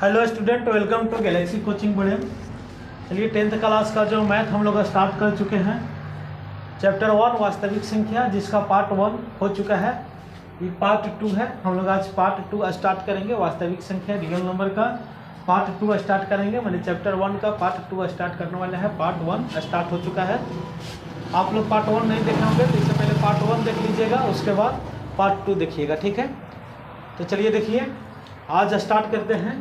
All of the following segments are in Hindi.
Hello student, welcome to galaxy coaching बढ़िया। चलिए 10th क्लास का जो मैथ हम लोग स्टार्ट कर चुके हैं। चैप्टर 1 वास्तविक संख्या, जिसका पार्ट 1 हो चुका है, ये पार्ट 2 है। हम लोग आज पार्ट 2 स्टार्ट करेंगे। वास्तविक संख्या रियल नंबर का पार्ट 2 स्टार्ट करेंगे। मैंने चैप्टर 1 का पार्ट 2 स्टार्ट करने वाला है। पार्ट 1 स्टार्ट हो चुका है। आप लोग पार्ट 1 नहीं देखे होंगे तो इससे पहले पार्ट 1 देख लीजिएगा, उसके बाद पार्ट 2 देखिएगा, ठीक है। तो चलिए देखिए, आज स्टार्ट करते हैं।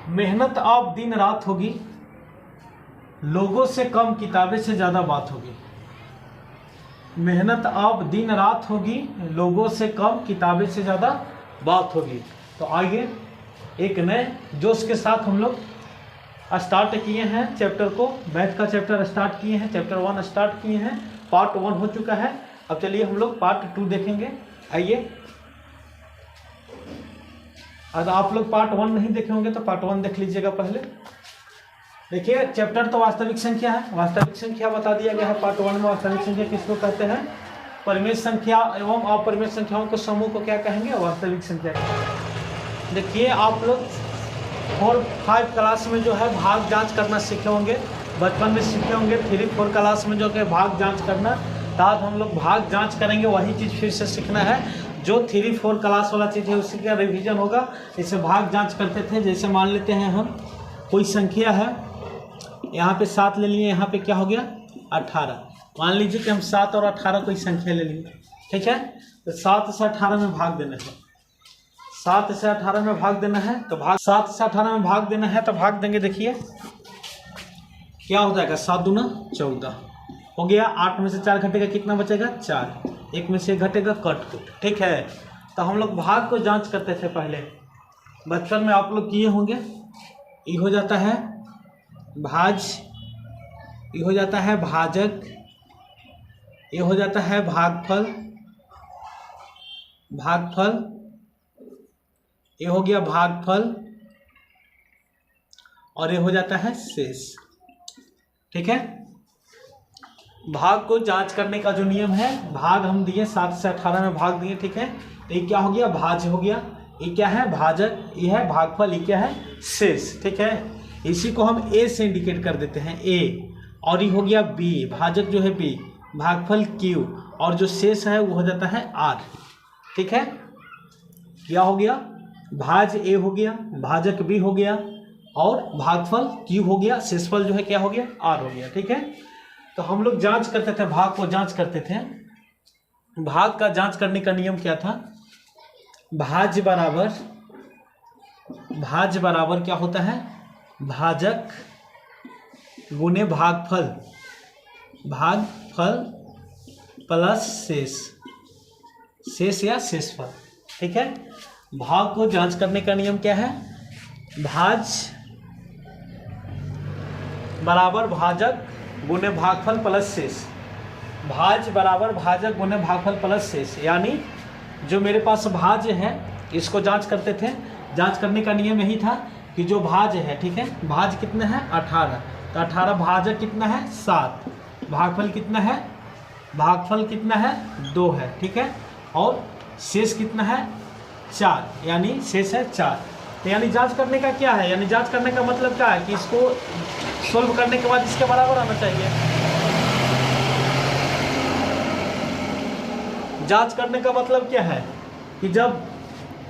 मेहनत अब दिन रात होगी, लोगों से कम किताबें से ज़्यादा बात होगी। मेहनत अब दिन रात होगी, लोगों से कम किताबें से ज़्यादा बात होगी। तो आइए एक नए जोश के साथ हम लोग स्टार्ट किए हैं चैप्टर को। मैथ का चैप्टर स्टार्ट किए हैं, चैप्टर 1 स्टार्ट किए हैं। पार्ट 1 हो चुका है। अब चलिए हम लोग पार्ट 2 देखेंगे। आइए, अगर आप लोग पार्ट 1 नहीं देखे होंगे तो पार्ट 1 देख लीजिएगा पहले। देखिए, चैप्टर तो वास्तविक संख्या है। वास्तविक संख्या बता दिया गया है पार्ट 1 में। वास्तविक संख्या किसको कहते हैं? परिमेय संख्या एवं अपरिमेय संख्याओं के समूह को क्या कहेंगे? वास्तविक संख्या। देखिए, आप लोग 4-5 क्लास में जो है भाग जांच करना सीखे होंगे, बचपन में सीखे होंगे। 3-4 क्लास में जो है भाग जांच करना, तो आज हम लोग भाग जांच करेंगे। वही चीज़ फिर से सीखना है जो 3-4 क्लास वाला चीज़ है, उसी का रिवीजन होगा। जैसे भाग जांच करते थे, जैसे मान लेते हैं हम कोई संख्या है, यहाँ पे 7 ले लिए, यहाँ पे क्या हो गया 18। मान लीजिए कि हम 7 और 18 कोई संख्या ले लिए, ठीक है। तो 7 से 18 में भाग देना है। 7 से 18 में भाग देना है, तो 7 से 18 में भाग देना है, तो भाग देंगे। देखिए क्या हो जाएगा, 7 दूना 14 हो गया। 8 में से 4 घटेगा, कितना बचेगा 4। 1 में से 1 घटेगा, कट, ठीक है। तो हम लोग भाग को जांच करते थे पहले, बचपन में आप लोग किए होंगे। ये हो जाता है भाज, ये हो जाता है भाजक, ये हो जाता है भागफल, भागफल, ये हो गया भागफल, और ये हो जाता है शेष, ठीक है। भाग को जांच करने का जो नियम है, भाग हम दिए 7 से 18 में भाग दिए, ठीक है। तो ये क्या हो गया, भाज हो गया। ये क्या है, भाजक, ये है भागफल, ये क्या है, शेष, ठीक है। इसी को हम ए से इंडिकेट कर देते हैं, ए। और ये हो गया बी, भाजक जो है बी, भागफल क्यू, और जो शेष है वो हो जाता है आर, ठीक है। क्या हो गया, भाज ए हो गया, भाजक बी हो गया, और भागफल क्यू हो गया, शेषफल जो है क्या हो गया, आर हो गया, ठीक है। तो हम लोग जांच करते थे, भाग को जांच करते थे। भाग का जांच करने का नियम क्या था, भाज बराबर क्या होता है, भाजक गुने भागफल, भागफल प्लस शेष, शेष या शेषफल, ठीक है। भाग को जांच करने का नियम क्या है, भाज बराबर भाजक गुने भागफल प्लस शेष। भाज बराबर भाजक गुने भागफल प्लस शेष, यानी जो मेरे पास भाज है, इसको जांच करते थे। जांच करने का नियम यही था कि जो भाज है, ठीक है, भाज कितना है 18, तो 18 भाजक कितना है 7, भागफल कितना है, भागफल कितना है 2 है, ठीक है। और शेष कितना है 4, यानी शेष है 4। तो यानी जांच करने का क्या है, यानी जांच करने का मतलब क्या है कि इसको सोल्व करने के बाद इसके बराबर आना चाहिए। जांच करने का मतलब क्या है कि जब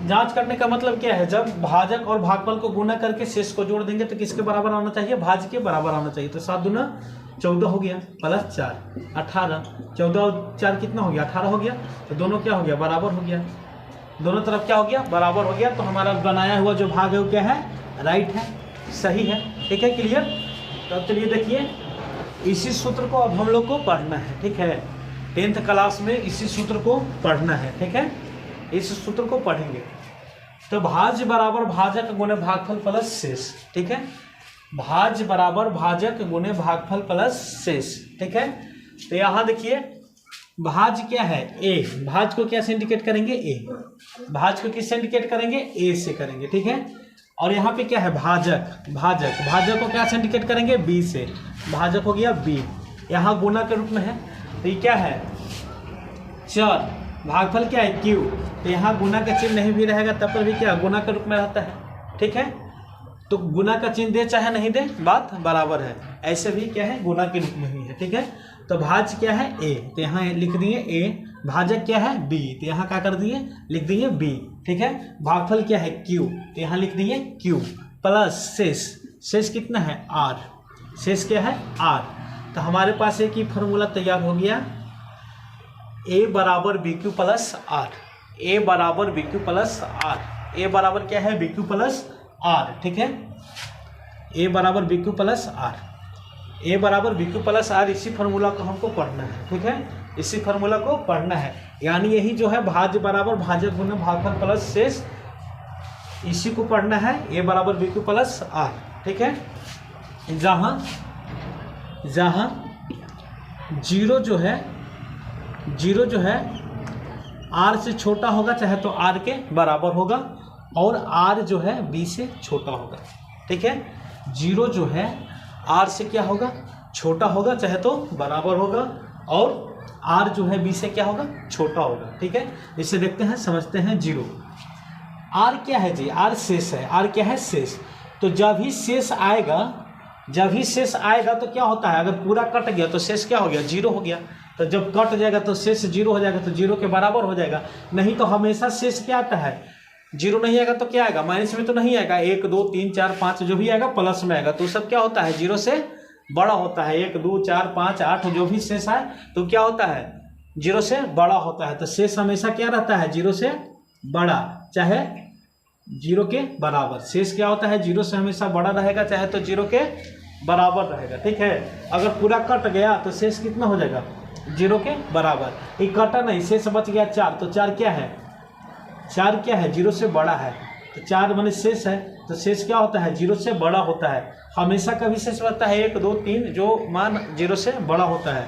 जांच करने का मतलब क्या है, जब भाजक और भागफल को गुना करके शेष को जोड़ देंगे तो किसके बराबर आना चाहिए, भाज के बराबर आना चाहिए। तो 7 दूना 14 हो गया, प्लस 4 18, 14 और 4 कितना हो गया 18 हो गया। तो दोनों क्या हो गया, बराबर हो गया। दोनों तरफ क्या हो गया, बराबर हो गया। तो हमारा बनाया हुआ जो भाग है वो क्या है, राइट है, सही है, ठीक है, क्लियर। तो अब चलिए देखिए, इसी सूत्र को अब हम लोग को पढ़ना है, ठीक है। 10th क्लास में इसी सूत्र को पढ़ना है, ठीक है। इस सूत्र को पढ़ेंगे। तो भाज बराबर भाजक गुने भागफल प्लस शेष, ठीक है। भाज बराबर भाजक गुने भागफल प्लस शेष, ठीक है। तो यहाँ देखिए, भाज क्या है, ए। भाज को क्या से इंडिकेट करेंगे, ए। भाज को किससे इंडिकेट करेंगे, ए से करेंगे, ठीक है। और यहाँ पे क्या है, भाजक, भाजक को क्या से इंडिकेट करेंगे, बी से। भाजक हो गया बी, यहाँ गुना के रूप में है। तो ये क्या है, 4, भागफल क्या है, क्यू। तो यहाँ गुना का चिन्ह नहीं भी रहेगा, तब पर भी क्या गुना के रूप में रहता है, ठीक है। तो गुना का चिन्ह दे चाहे नहीं दे बात बराबर है। ऐसे भी क्या है गुना के रूप में ही है, ठीक है। तो भाज्य क्या है a, तो यहाँ लिख दिए a, भाजक क्या है b, तो यहाँ क्या कर दिए लिख दिए b, ठीक है। भागफल क्या है q, तो यहाँ लिख दिए q, प्लस शेष, शेष कितना है r, शेष क्या है r। तो हमारे पास एक ही फॉर्मूला तैयार हो गया, a बराबर b q plus r, a बराबर b q plus r, a बराबर क्या है बी क्यू प्लस आर, ठीक है। a बराबर b q plus r, a बराबर बी क्यू प्लस आर, इसी फार्मूला को हमको पढ़ना है, ठीक है। इसी फार्मूला को पढ़ना है, यानी यही जो है भाज्य बराबर भाजक गुना भागफल प्लस शेष, इसी को पढ़ना है। a बराबर बी क्यू प्लस आर, ठीक है। जहाँ जहाँ जीरो जो है r से छोटा होगा चाहे तो r के बराबर होगा, और r जो है b से छोटा होगा, ठीक है। जीरो जो है r से क्या होगा छोटा होगा चाहे तो बराबर होगा, और r जो है b से क्या होगा छोटा होगा, ठीक है। इसे देखते हैं समझते हैं। जीरो r क्या है जी, r शेष है, r क्या है शेष। तो जब ही शेष आएगा तो क्या होता है, अगर पूरा कट गया तो शेष क्या हो गया जीरो हो गया। तो जब कट जाएगा तो शेष जीरो हो जाएगा, तो जीरो के बराबर हो जाएगा। नहीं तो हमेशा शेष क्या आता है, जीरो नहीं आएगा तो क्या आएगा, माइनस में तो नहीं आएगा, 1 2 3 4 5 जो भी आएगा प्लस में आएगा। तो सब क्या होता है जीरो से बड़ा होता है, 1 2 4 5 8 जो भी शेष आए तो क्या होता है जीरो से बड़ा होता है। तो शेष हमेशा क्या रहता है जीरो से बड़ा चाहे जीरो के बराबर। शेष क्या होता है जीरो से हमेशा बड़ा रहेगा चाहे तो जीरो के बराबर रहेगा, ठीक है। अगर पूरा कट गया तो शेष कितना हो जाएगा जीरो के बराबर। ये कटा नहीं, शेष बच गया 4, तो 4 क्या है, 4 क्या है जीरो से बड़ा है। तो 4 माने शेष है, तो शेष क्या होता है जीरो से बड़ा होता है। हमेशा कभी शेष बनता है 1 2 3 जो मान जीरो से बड़ा होता है।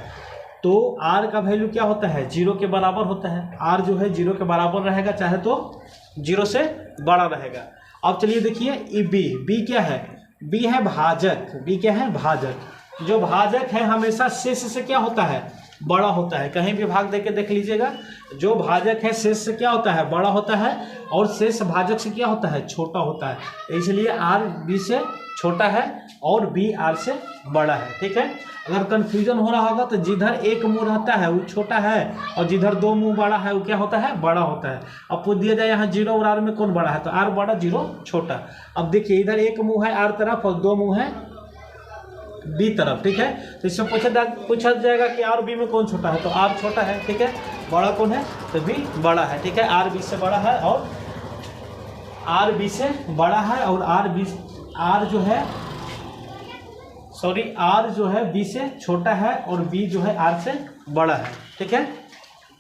तो r का वैल्यू क्या होता है जीरो के बराबर होता है। r जो है जीरो के बराबर रहेगा चाहे तो जीरो से बड़ा रहेगा। अब चलिए देखिए b क्या है, b है भाजक, b क्या है भाजक। जो भाजक है हमेशा शेष से क्या होता है बड़ा होता है। कहीं भी भाग देके देख लीजिएगा, जो भाजक है शेष से क्या होता है बड़ा होता है, और शेष भाजक से क्या होता है छोटा होता है। इसलिए r b से छोटा है और b r से बड़ा है, ठीक है। अगर कंफ्यूजन हो रहा होगा तो जिधर एक मुंह रहता है वो छोटा है, और जिधर 2 मुंह बड़ा है वो क्या होता है बड़ा होता है। अब पूछ दिया जाए यहाँ जीरो और r में कौन बड़ा है, तो r बड़ा जीरो छोटा। अब देखिए इधर एक मुंह है r तरफ और 2 मुंह है b तरफ, ठीक है। तो इससे पूछा जाएगा कि r b में कौन छोटा है, तो r छोटा है, ठीक है। बड़ा कौन है, तो b बड़ा है, ठीक है। r b से बड़ा है और r b से बड़ा है, और r जो है b से छोटा है, और b जो है r से बड़ा है, ठीक है।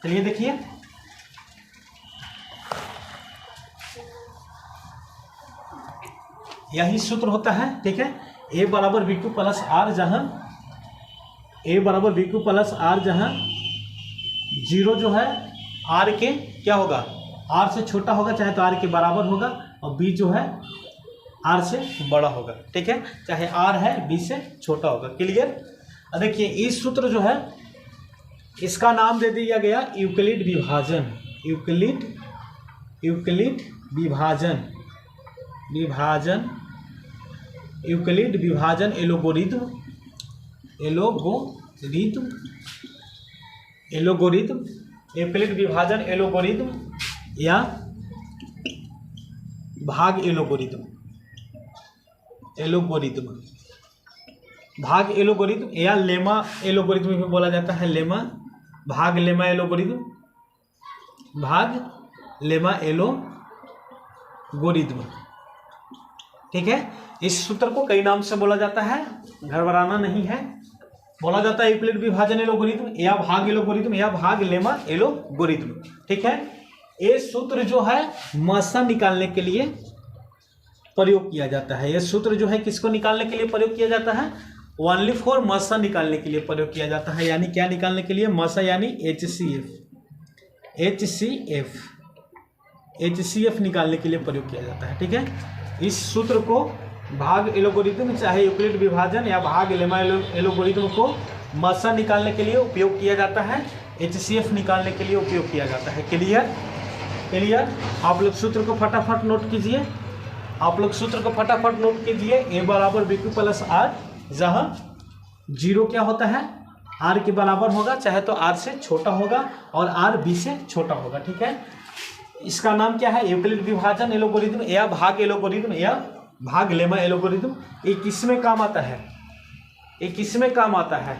चलिए देखिए यही सूत्र होता है, ठीक है। a बराबर बी क्यू प्लस आर, जहाँ जीरो जो है r के क्या होगा r से छोटा होगा चाहे तो r के बराबर होगा, और b जो है r से बड़ा होगा, ठीक है। चाहे r है b से छोटा होगा। क्लियर। देखिए इस सूत्र जो है इसका नाम दे दिया गया यूक्लिड विभाजन, यूक्लिड विभाजन एलोगोरिथम यूक्लिड विभाजन एलोगोरिथम या भाग एलोगोरिथम या लेमा एलोगोरिथम भी बोला जाता है। भाग लेमा एलोगोरिथम, ठीक है। इस सूत्र को कई नाम से बोला जाता है, घबराना नहीं है। बोला जाता है यूक्लिड विभाजन एलोगोरिथम या भाग एलोगोरिथम या भाग लेमा एलोगोरिथम, ठीक है। ये सूत्र जो है मात्रा निकालने के लिए प्रयोग किया जाता है। यह सूत्र जो है किसको निकालने के लिए प्रयोग किया जाता है, ओनली फॉर मात्रा निकालने के लिए प्रयोग किया जाता है। यानी क्या निकालने के लिए, मात्रा यानी HCF निकालने के लिए प्रयोग किया जाता है, ठीक है। इस सूत्र को भाग एलोगोरिथम चाहे यूक्लिड विभाजन या भाग लेमा एलोगोरिथम को मात्रा निकालने के लिए उपयोग किया जाता है, HCF निकालने के लिए उपयोग किया जाता है। क्लियर। आप लोग सूत्र को फटाफट नोट कीजिए। आप लोग सूत्र को फटाफट नोट कीजिए, ए बराबर बी क्यू प्लस आर, जहाँ जीरो क्या होता है आर के बराबर होगा, चाहे तो आर से छोटा होगा और आर बी से छोटा होगा। ठीक है, इसका नाम क्या है, यूक्लिड विभाजन एल्गोरिथम या भाग एल्गोरिथम या भाग लेमा एल्गोरिथम। ये किसमें काम आता है, ये किसमें काम आता है,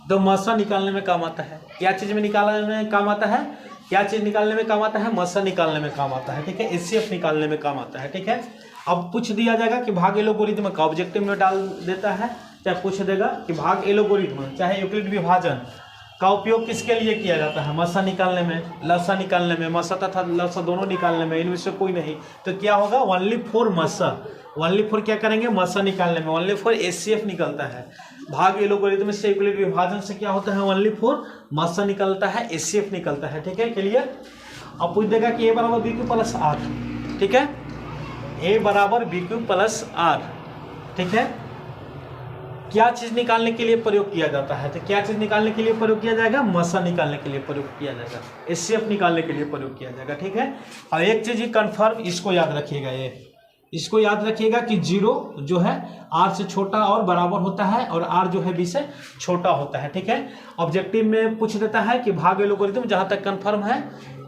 तो मसा निकालने में काम आता है। क्या चीज में निकालने में काम आता है, क्या चीज निकालने में काम आता है, मसा निकालने में काम आता है। ठीक है, एचसीएफ निकालने में काम आता है। ठीक है, अब पूछ दिया जाएगा कि भाग एल्गोरिथम का ऑब्जेक्टिव में डाल देता है, चाहे पूछ देगा कि भाग एल्गोरिथम चाहे यूक्लिड विभाजन का उपयोग किसके लिए किया जाता है, मसा निकालने में, लसा निकालने में, मसा तथा लसा दोनों निकालने में, इनमें से कोई नहीं। तो क्या होगा, ओनली फॉर मसा, ओनली फॉर क्या करेंगे, मसा निकालने में, ओनली फॉर एचसीएफ निकलता है। भाग एल्गोरिथम से यूक्लिड विभाजन से क्या होता है, ओनली फॉर मसा निकलता है, एचसीएफ निकलता है। ठीक है, क्लियर। अब पूछ देगा कि ए बराबर बी क्यू प्लस आर। ठीक है, ए बराबर बी क्यू प्लस आर। ठीक है, क्या चीज निकालने के लिए प्रयोग किया जाता है, तो क्या चीज निकालने के लिए प्रयोग किया जाएगा, मसा निकालने के लिए प्रयोग किया जाएगा, एचसीएफ निकालने के लिए प्रयोग किया जाएगा। ठीक है, और एक चीज ही कंफर्म, इसको याद रखिएगा, ये इसको याद रखिएगा कि जीरो जो है आर से छोटा और बराबर होता है और आर जो है बी से छोटा होता है। ठीक है, ऑब्जेक्टिव में पूछ देता है कि भाग एल्गोरिथम, जहां तक कंफर्म है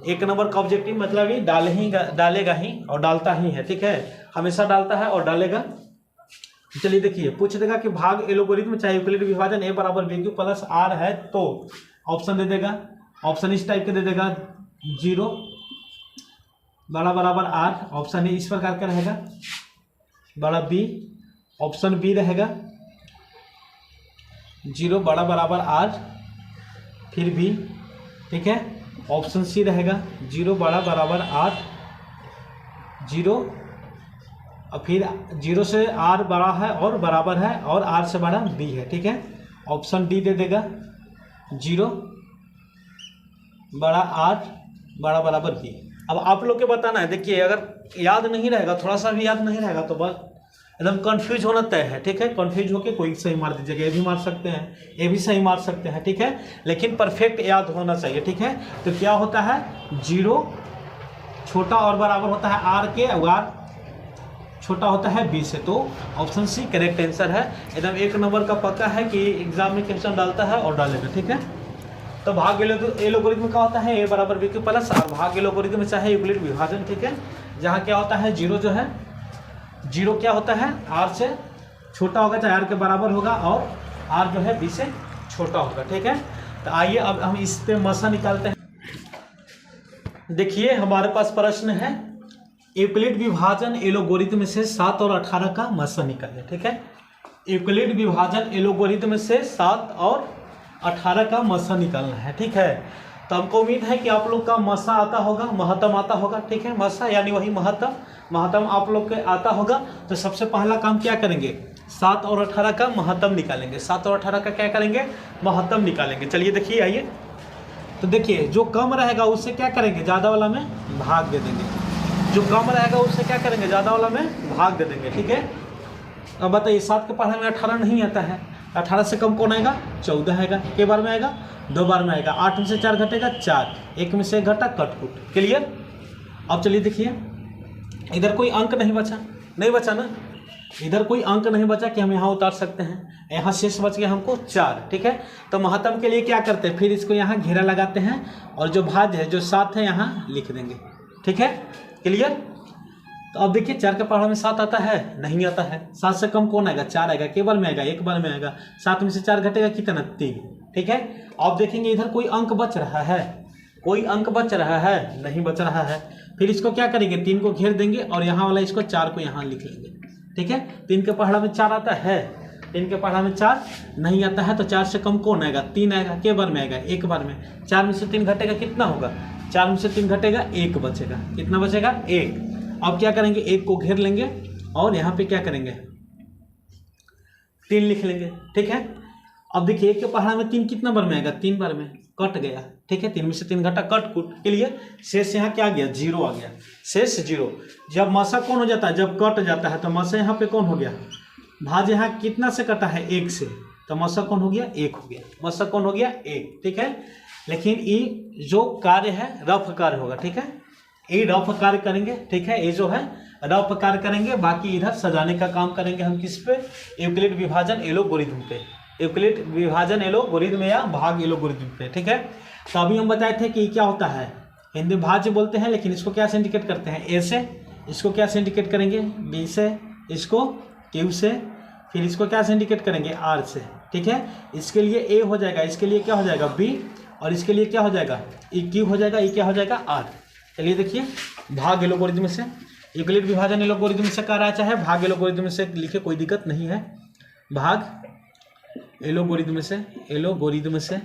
एक नंबर का ऑब्जेक्टिव मतलब ही डालेगा ही और डालता ही है। ठीक है, हमेशा डालता है और डालेगा। चलिए देखिए, पूछ देगा कि भाग एल्गोरिथम चाहे यूक्लिड विभाजन ए बराबर बी क्यू प्लस आर है, तो ऑप्शन दे देगा, ऑप्शन इस टाइप के दे देगा, जीरो बड़ा बराबर आर, ऑप्शन ए इस प्रकार का रहेगा, बड़ा बी, ऑप्शन बी रहेगा जीरो बड़ा बराबर आर फिर बी। ठीक है, ऑप्शन सी रहेगा जीरो बड़ा बराबर आर जीरो और फिर जीरो से आर बड़ा है और बराबर है और आर से बड़ा बी है। ठीक है, ऑप्शन डी दे देगा जीरो बड़ा आर बड़ा बराबर बी। अब आप लोग के बताना है, देखिए अगर याद नहीं रहेगा, थोड़ा सा भी याद नहीं रहेगा तो बस एकदम कंफ्यूज होना तय है। ठीक है, कंफ्यूज होके कोई सही मार दीजिएगा, ये भी मार सकते हैं, ये भी सही मार सकते हैं। ठीक है, लेकिन परफेक्ट याद होना चाहिए। ठीक है, तो क्या होता है, जीरो छोटा और बराबर होता है आर के, और आर छोटा होता है बी से, तो ऑप्शन सी करेक्ट आंसर है। एकदम एक नंबर का पक्का है कि एग्जाम में क्वेश्चन डालता है और डालेगा। ठीक है, तो भाग एल्गोरिथम का होता है ए बराबर बी क्यू प्लस आर, भाग एल्गोरिथम में चाहे यूक्लिड विभाजन। ठीक है, जहाँ क्या होता है, जीरो जो है, जीरो क्या होता है आर से छोटा होगा चाहे आर के बराबर होगा और आर जो है बी से छोटा होगा। ठीक है, तो आइए अब हम इस पे मसा निकालते हैं। देखिए हमारे पास प्रश्न है, यूक्लिड विभाजन एल्गोरिथम से 7 और 18 का मसा निकालें। ठीक है, यूक्लिड विभाजन एल्गोरिथम से 7 और 18 का मसा निकालना है। ठीक है, तो हमको उम्मीद है कि आप लोग का मसा आता होगा, महत्तम आता होगा। ठीक है, मसा यानी वही महत्तम आप लोग के आता होगा। तो सबसे पहला काम क्या करेंगे, 7 और 18 का महत्तम निकालेंगे। 7 और 18 का क्या करेंगे, महत्तम निकालेंगे। चलिए देखिए, आइए तो देखिए, जो कम रहेगा उससे क्या करेंगे, ज़्यादा वाला में भाग दे देंगे। जो कम रहेगा उससे क्या करेंगे, ज़्यादा वाला में भाग दे देंगे। ठीक है, अब बताइए 7 के पढ़ने में 18 नहीं आता है, 18 से कम कौन आएगा, 14 आएगा। के बार में आएगा, 2 बार में आएगा। 8 में से 4 घटेगा 4, 1 में से 1 घटा, कट। क्लियर। अब चलिए देखिए, इधर कोई अंक नहीं बचा ना, इधर कोई अंक नहीं बचा कि हम यहाँ उतार सकते हैं। यहाँ शेष बच गया हमको 4। ठीक है, तो महत्तम के लिए क्या करते हैं, फिर इसको यहाँ घेरा लगाते हैं और जो भाज्य है, जो 7 है, यहाँ लिख देंगे। ठीक है, क्लियर। तो अब देखिए 4 के पहाड़ में 7 आता है, नहीं आता है। 7 से कम कौन आएगा, 4 आएगा। के बार में आएगा, 1 बार में आएगा। 7 में से 4 घटेगा कितना, 3। ठीक है, अब देखेंगे इधर कोई अंक बच रहा है, कोई अंक बच रहा है, नहीं बच रहा है। फिर इसको क्या करेंगे, 3 को घेर देंगे और यहाँ वाला इसको 4 को यहाँ लिख लेंगे। ठीक है, 3 के पहाड़ा में 4 आता है, 3 के पहाड़ा में 4 नहीं आता है। तो 4 से कम कौन आएगा, 3 आएगा। के बार में आएगा, 1 बार में। 4 में से 3 घटेगा, कितना होगा, 4 में से 3 घटेगा, 1 बचेगा। कितना बचेगा, 1। अब क्या करेंगे, 1 को घेर लेंगे और यहाँ पे क्या करेंगे, 3 लिख लेंगे। ठीक है, अब देखिए 1 के पहाड़ा में 3 कितना बार में आएगा, 3 बार में, कट गया। ठीक है, 3 में से 3 घटा, कट कुट के लिए शेष यहाँ क्या आ गया, 0 आ गया। शेष 0। जब मसा कौन हो जाता है, जब कट जाता है, तो मसा यहाँ पे कौन हो गया, भाज यहाँ कितना से कटा है, 1 से, तो मसा कौन हो गया, 1 हो गया। मसा कौन हो गया, 1। ठीक है, लेकिन ये जो कार्य है रफ कार्य होगा। ठीक है, ये रफ कार्य करेंगे। ठीक है, ये जो है रफ कार्य करेंगे, बाकी इधर सजाने का काम करेंगे हम किस पे, यूक्लिड विभाजन एलोगोरिथम पे, यूक्लिड विभाजन एलोगोरिथम या भाग एलोगोरिथम पे। ठीक है, तो अभी हम बताए थे कि क्या होता है, हिंदी भाज्य बोलते हैं, लेकिन इसको क्या से इंडिकेट करते हैं, ए से, इसको क्या से इंडिकेट करेंगे, बी से, इसको क्यू से, फिर इसको क्या से इंडिकेट करेंगे, आर से। ठीक है, इसके लिए ए हो जाएगा, इसके लिए क्या हो जाएगा, बी, और इसके लिए क्या हो जाएगा, ई क्यू हो जाएगा, ई क्या हो जाएगा, आर। चलिए देखिए, भाग एलोगोरिथम से, यूक्लिड विभाजन एलोगोरिथम से कर रहा है, चाहे भाग एलोगोरिथम से लिखे कोई दिक्कत नहीं है। भाग एलोगोरिथम से, एलोगोरिथम से,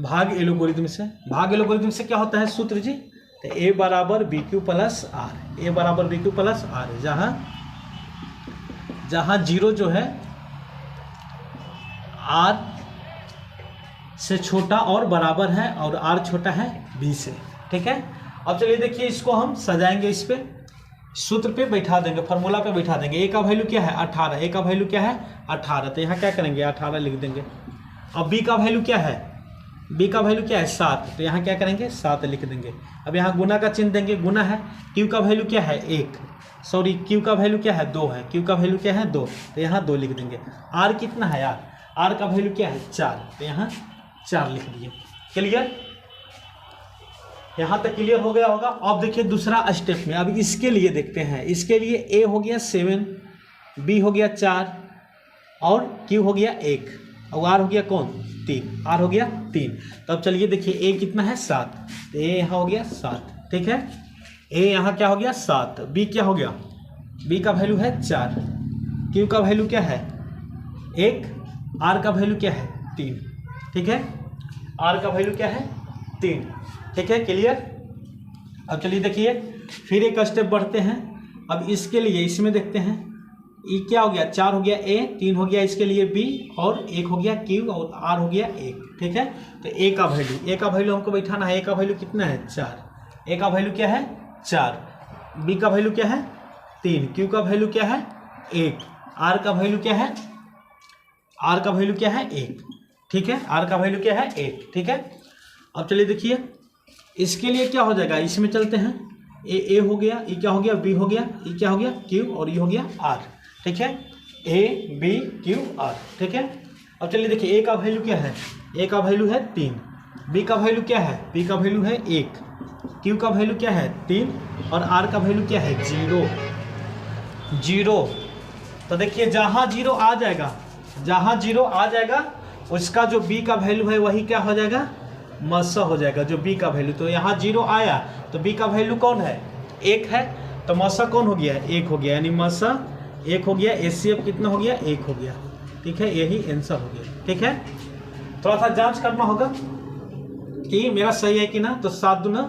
भाग एलोगोरिथम से, भाग एलोगोरिथम से क्या होता है सूत्र जी, तो ए बराबर बी क्यू प्लस आर, ए बराबर बी क्यू प्लस आर, जहाँ जीरो जो है आर से छोटा और बराबर है, और आर छोटा है बी से। ठीक है, अब चलिए देखिए, इसको हम सजाएंगे, इस पे सूत्र पे बैठा देंगे, फार्मूला पे बैठा देंगे। ए का वैल्यू क्या है 18, ए का वैल्यू क्या है 18, तो यहाँ क्या करेंगे 18 लिख देंगे। अब बी का वैल्यू क्या है, बी का वैल्यू क्या है 7, तो यहाँ क्या करेंगे 7 लिख देंगे। अब यहाँ गुना का चिन्ह देंगे, गुना है। क्यू का वैल्यू क्या है 1, सॉरी क्यू का वैल्यू क्या है 2 है, क्यू का वैल्यू क्या है 2, तो यहाँ 2 लिख देंगे। आर कितना है यार, आर का वैल्यू क्या है 4, तो यहाँ 4 लिख दिए। क्लियर, यहाँ तक क्लियर हो गया होगा। अब देखिए दूसरा स्टेप में, अब इसके लिए देखते हैं। इसके लिए ए हो गया 7, बी हो गया 4, और क्यू हो गया 1, और आर हो गया कौन 3, आर हो गया 3। तो अब चलिए देखिए, ए कितना है 7, तो ए यहाँ हो गया 7। ठीक है, ए यहाँ क्या हो गया 7, बी क्या हो गया, बी का वैल्यू है 4, क्यू का वैल्यू क्या है 1, आर का वैल्यू क्या है 3। ठीक है, आर का वैल्यू क्या है 3। ठीक है, क्लियर। अब चलिए देखिए, फिर एक स्टेप बढ़ते हैं। अब इसके लिए इसमें देखते हैं, ई क्या हो गया 4 हो गया ए, 3 हो गया इसके लिए बी, और 1 हो गया क्यू, और आर हो गया 1। ठीक है, तो ए का वैल्यू, ए का वैल्यू हमको बैठाना है। ए का वैल्यू कितना है 4, ए का वैल्यू क्या है 4, बी का वैल्यू क्या है 3, क्यू का वैल्यू क्या है 1, आर का वैल्यू क्या है, आर का वैल्यू क्या है 1। ठीक है, आर का वैल्यू क्या है 1। ठीक है, अब चलिए देखिए, इसके लिए क्या हो जाएगा, इसमें चलते हैं। ए हो गया, ई क्या हो गया बी हो गया, ई क्या हो गया क्यू, और ई हो गया आर। ठीक है, ए बी क्यू आर। ठीक है, अब चलिए देखिए, ए का वैल्यू क्या है, ए का वैल्यू है 3, बी का वैल्यू क्या है, बी का वैल्यू है 1, क्यू का वैल्यू क्या है 3, और आर का वैल्यू क्या है 0। तो देखिए, जहाँ 0 आ जाएगा, जहाँ 0 आ जाएगा, उसका जो बी का वैल्यू है वही क्या हो जाएगा, मसा हो जाएगा, जो बी का वैल्यू। तो यहाँ 0 आया, तो बी का वैल्यू कौन है 1 है, तो मसा कौन हो गया 1 हो गया, यानी मसा 1 हो गया, एचसीएफ कितना हो गया 1 हो गया। ठीक है, यही आंसर हो गया। ठीक है, थोड़ा सा जांच करना होगा कि मेरा सही है कि ना। तो 7 दूना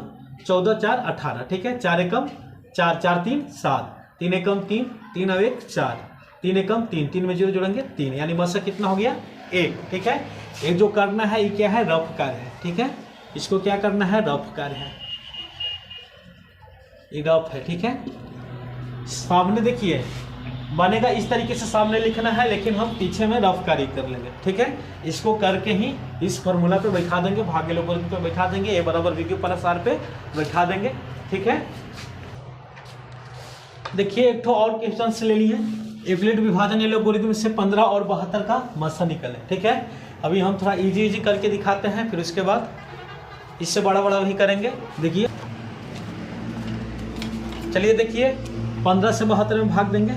14, 4 18। ठीक है, 4 एकम 4, 4 3 7, 3 एकम 3, 3 और 1 4, 3 एकम 3, 3 में 0 जोड़ेंगे 3, यानी मसा कितना हो गया 1। ठीक है, एक जो करना है ये क्या है, रफ कार्य है। ठीक है, इसको क्या करना है, रफ कार्य है, ये रफ है। ठीक है, सामने देखिए बनेगा इस तरीके से, सामने लिखना है, लेकिन हम पीछे में रफ कार्य कर लेंगे। ठीक है, इसको करके ही इस फॉर्मूला पे बैठा देंगे, भाग एलोगोरिथम पे बैठा देंगे, ए बराबर बी क्यू प्लस आर पे बैठा देंगे। ठीक है, देखिए एक तो और क्वेश्चन से ले लिए, यूक्लिड विभाजन एलोगोरिथम से 15 और 72 का मसा निकले। ठीक है, अभी हम थोड़ा इजी करके दिखाते हैं, फिर उसके बाद इससे बड़ा वही करेंगे। देखिए, चलिए देखिए, 15 से 72 में भाग देंगे,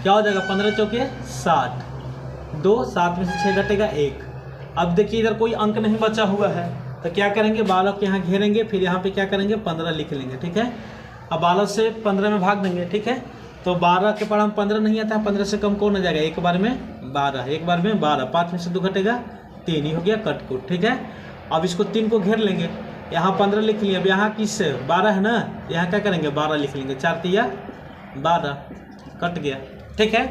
क्या हो जाएगा 15 चौके 60, 2 7 में से 6 घटेगा 1। अब देखिए इधर कोई अंक नहीं बचा हुआ है, तो क्या करेंगे 12 को यहाँ घेरेंगे, फिर यहाँ पे क्या करेंगे 15 लिख लेंगे। ठीक है, अब 12 से 15 में भाग देंगे। ठीक है, तो 12 के पार हम 15 नहीं आता है, 15 से कम कौन आ जाएगा, एक बार में 12, एक बार में 12, 5 में से 2 घटेगा 3, ही हो गया कटकुट। ठीक है, अब इसको 3 को घेर लेंगे, यहाँ 15 लिख लिए। अब यहाँ किस 12 है ना, यहाँ क्या करेंगे 12 लिख लेंगे, 4 तिया 12, कट गया। ठीक है,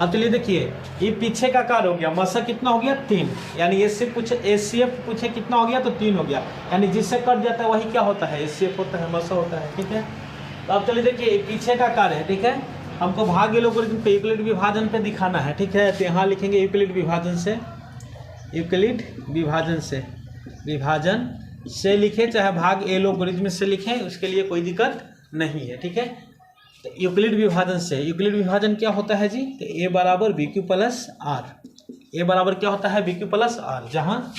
अब चलिए देखिए, ये पीछे का कार हो गया, मसा कितना हो गया 3, यानी एचसीएफ पूछे कितना हो गया, तो 3 हो गया, यानी जिससे कट जाता है वही क्या होता है, एचसीएफ होता है, मसा होता है। ठीक है, तो अब चलिए देखिए, पीछे का कार्य है। ठीक है, हमको भाग एलोगोरिथम पे यूक्लिड विभाजन पे दिखाना है। ठीक है, तो यहाँ लिखेंगे यूक्लिड विभाजन से, यूक्लिड विभाजन से, विभाजन से लिखें चाहे भाग ए लोगरिथम से लिखें, उसके लिए कोई दिक्कत नहीं है। ठीक है, तो यूक्लिड विभाजन से, यूक्लिड विभाजन क्या होता है जी, तो ए बराबर बी क्यू प्लस आर, ए बराबर क्या होता है बी क्यू प्लस आर, जहाँ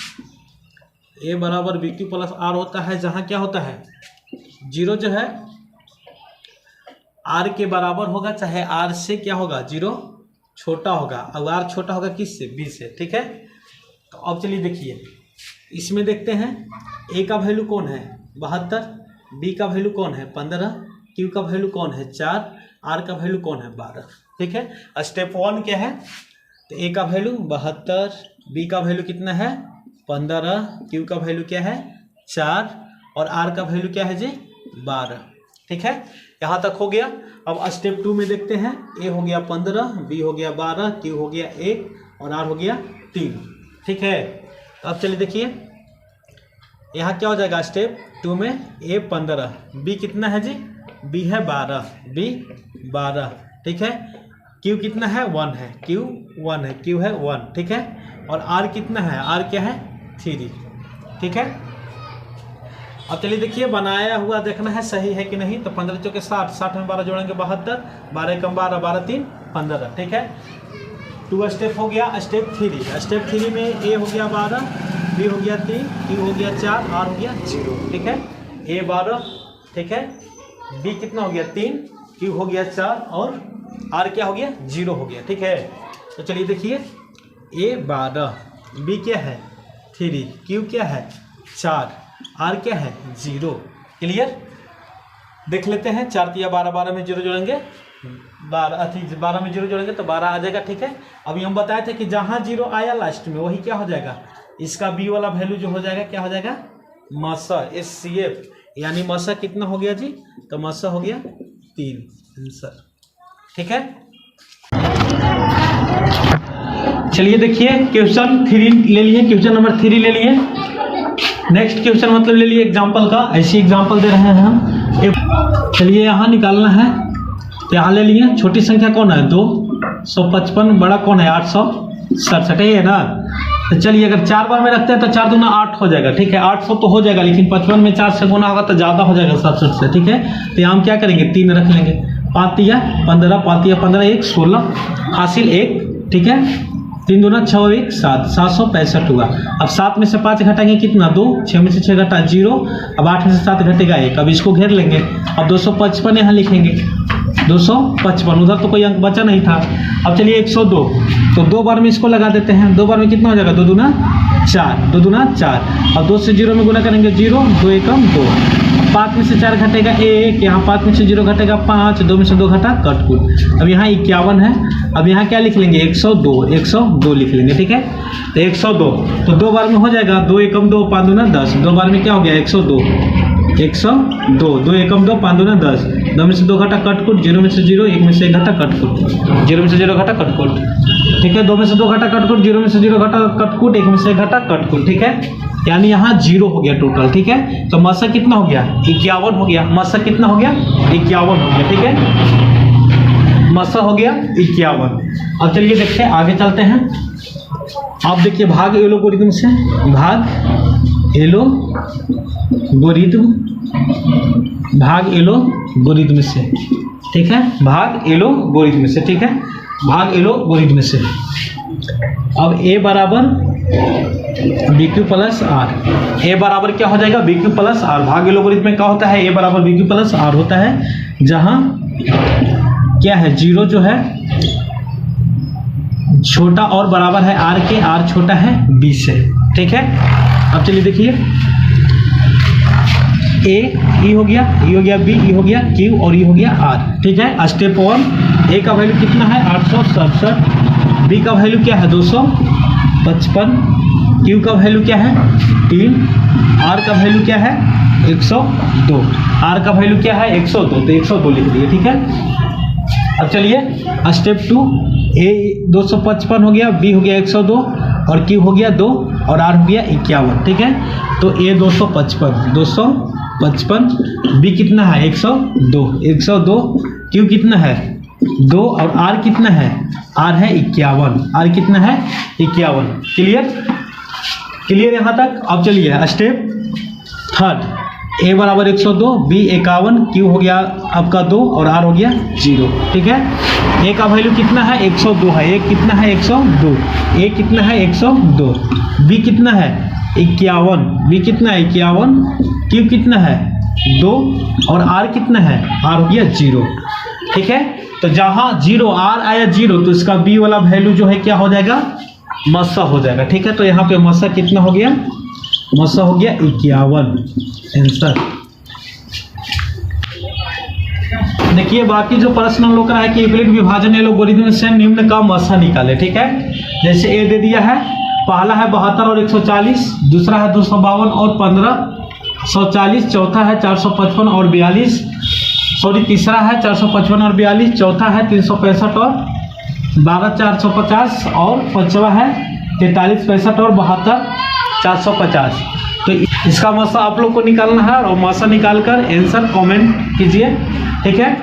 ए बराबर बी क्यू प्लस आर होता है, जहाँ क्या होता है जीरो जो है आर के बराबर होगा, चाहे आर से क्या होगा जीरो छोटा होगा, और आर छोटा होगा किससे, बी से। ठीक है, तो अब चलिए देखिए इसमें देखते हैं ए का वैल्यू कौन है 72, बी का वैल्यू कौन है 15, क्यू का वैल्यू कौन है 4, आर का वैल्यू कौन है 12। ठीक है, स्टेप 1 क्या है, तो ए का वैल्यू 72, बी का वैल्यू कितना है 15, क्यू का वैल्यू क्या है 4 और आर का वैल्यू क्या है जी 12। ठीक है, यहाँ तक हो गया। अब स्टेप 2 में देखते हैं, ए हो गया 15, बी हो गया 12, क्यू हो गया 1 और आर हो गया 3। ठीक है, तो अब चलिए देखिए यहाँ क्या हो जाएगा स्टेप 2 में, ए 15, बी कितना है जी, बी है 12, बी 12। ठीक है, क्यू कितना है 1 है, क्यू 1 है, क्यू है 1। ठीक है, और आर कितना है, आर क्या है 3। ठीक है, अब चलिए देखिए बनाया हुआ देखना है सही है कि नहीं। तो 15 चौके 60, 60 में 12 जोड़ेंगे 72, 12 कम 12, 12 3 15। ठीक है, 2 स्टेप हो गया। स्टेप 3, स्टेप 3 में ए हो गया 12, बी हो गया 3, क्यू हो गया 4, आर हो गया 0। ठीक है, ए 12, ठीक है, बी कितना हो गया 3, क्यू हो गया 4 और आर क्या हो गया 0 हो गया। ठीक है, तो चलिए देखिए ए 12, बी क्या है 3, क्यू क्या है 4, आर क्या है 0। क्लियर, देख लेते हैं 4 या 12, 12 में 0 जोड़ेंगे 12 में 0 जोड़ेंगे तो 12 आ जाएगा। ठीक है, अभी हम बताए थे कि जहाँ 0 आया लास्ट में वही क्या हो जाएगा, इसका बी वाला वैल्यू जो हो जाएगा क्या हो जाएगा मासा, SCF, यानी मासा कितना हो गया जी, तो मासा हो गया 3 आंसर। ठीक है, चलिए देखिए क्वेश्चन 3 ले लिए, क्वेश्चन नंबर 3 ले लिए। नेक्स्ट क्वेश्चन मतलब ले लिए एग्जाम्पल का, ऐसी एग्जाम्पल दे रहे हैं हम। चलिए यहाँ निकालना है, तो यहाँ ले लिए छोटी संख्या कौन है 255, बड़ा कौन है 867 है ना। तो चलिए अगर 4 बार में रखते हैं तो 4 दूना 8 हो जाएगा। ठीक है, 800 तो हो जाएगा, लेकिन 55 में 4 से गुना होगा तो ज़्यादा हो जाएगा 67 से। ठीक है, तो यहाँ हम क्या करेंगे 3 रख लेंगे, 5 या 15, 5 या 15, 1 16 हासिल 1। ठीक है, 3 दूना 6 1 7, 765 हुआ। अब 7 में से 5 घटाएंगे कितना 2, 6 में से 6 घटा 0, अब 8 में से 7 घटेगा 1। अब इसको घेर लेंगे, अब 255 यहाँ लिखेंगे, 255, उधर तो कोई अंक बचा नहीं था। अब चलिए 102, तो 2 बार में इसको लगा देते हैं, 2 बार में कितना हो जाएगा 2 दूना 4, 2 दूना 4। अब 2 से 0 में गुना करेंगे 0, 2 एकम 2, 5 में से 4 घटेगा 1, यहाँ 5 में से 0 घटेगा 5, 2 में से 2 घटा कटकुट। अब यहाँ 51 है, अब यहाँ क्या लिख लेंगे 102, 102 लिख लेंगे। ठीक है, तो 102 तो 2 बार में हो जाएगा, 2 एकम 2, 5 दूना 10, 2 बार में क्या हो गया 102, 102, 2 एकम 2, 5 दूना 10, 2 में से 2 घटा कटकुट, 0 में से 0, 1 में से 1 घटा कटकुट, 0 में से 0 घटा कटकुट। ठीक है, 2 में से 2 घटा कटकुट, 0 में से 0 घटा कटकुट, 1 में से 1 घटा कटकुट। ठीक है, यानी यहाँ 0 हो गया टोटल। ठीक है, तो मासा कितना हो गया 51 हो गया, मासा कितना हो गया 51 हो गया। ठीक है, मासा हो गया 51। अब चलिए देखते हैं आगे चलते हैं। आप देखिए भाग एलोगोरिथम से, भाग एलोगोरिथम, भाग एलोगोरिथम से। ठीक है, भाग एलोगोरिथम से। ठीक है, भाग एलोगोरिथम से। अब ए बराबर बी क्यू प्लस आर, ए बराबर क्या हो जाएगा बी क्यू प्लस आर। भाग एलोगोरिथम में क्या होता है, ए बराबर बी क्यू प्लस आर होता है, जहां क्या है 0 जो है छोटा और बराबर है आर के, आर छोटा है बी से। ठीक है, अब चलिए देखिए ए ई हो गया, ई हो गया बी, ई हो गया क्यू और ई हो गया आर। ठीक है, स्टेप 1 ए का वैल्यू कितना है 867, बी का वैल्यू क्या है 255, क्यू का वैल्यू क्या है 3, आर का वैल्यू क्या है 102, आर का वैल्यू क्या है 102, तो 102 लिख दिए। ठीक है, अब चलिए स्टेप 2 ए 255 हो गया, बी हो गया 102 और क्यू हो गया 2 और आर हो गया 51। ठीक है, तो ए 255, बी कितना है 102, क्यू कितना है 2 और आर कितना है, आर है 51, आर कितना है 51। क्लियर, क्लियर यहाँ तक। अब चलिए स्टेप थर्ड ए बराबर 102, बी 51, क्यू हो गया आपका 2 और आर हो गया 0। ठीक है, ए का वैल्यू कितना है 102 है, ए कितना है 102, ए कितना है 102, बी कितना है 51, बी कितना है 51, क्यू कितना है 2 और आर कितना है, आर हो गया 0। ठीक है, तो जहाँ 0 आर आया 0 तो इसका बी वाला वैल्यू जो है क्या हो जाएगा, मस्सा हो जाएगा। ठीक है, तो यहाँ पे मस्सा कितना हो गया, मस्सा हो गया 51 आंसर। देखिए बाकी जो प्रश्न हम लोग का है कि यूक्लिड विभाजन एल्गोरिथम से निम्न का मस्सा निकाले। ठीक है, जैसे ए दे दिया है, पहला है 72 और 140, दूसरा है 252 और 1540, चौथा है 455 और 42, सॉरी तीसरा है 455 और 42, चौथा है 365 और 12 450 और पांचवा है 43 65 और 72 450। तो इसका मस्सा आप लोग को निकालना है और मस्सा निकालकर आंसर कमेंट कीजिए। ठीक है,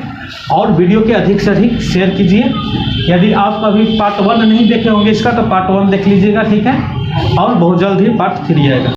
और वीडियो के अधिक से अधिक शेयर कीजिए। यदि आप अभी पार्ट 1 नहीं देखे होंगे इसका तो पार्ट 1 देख लीजिएगा। ठीक है, और बहुत जल्द ही पार्ट 3 आएगा।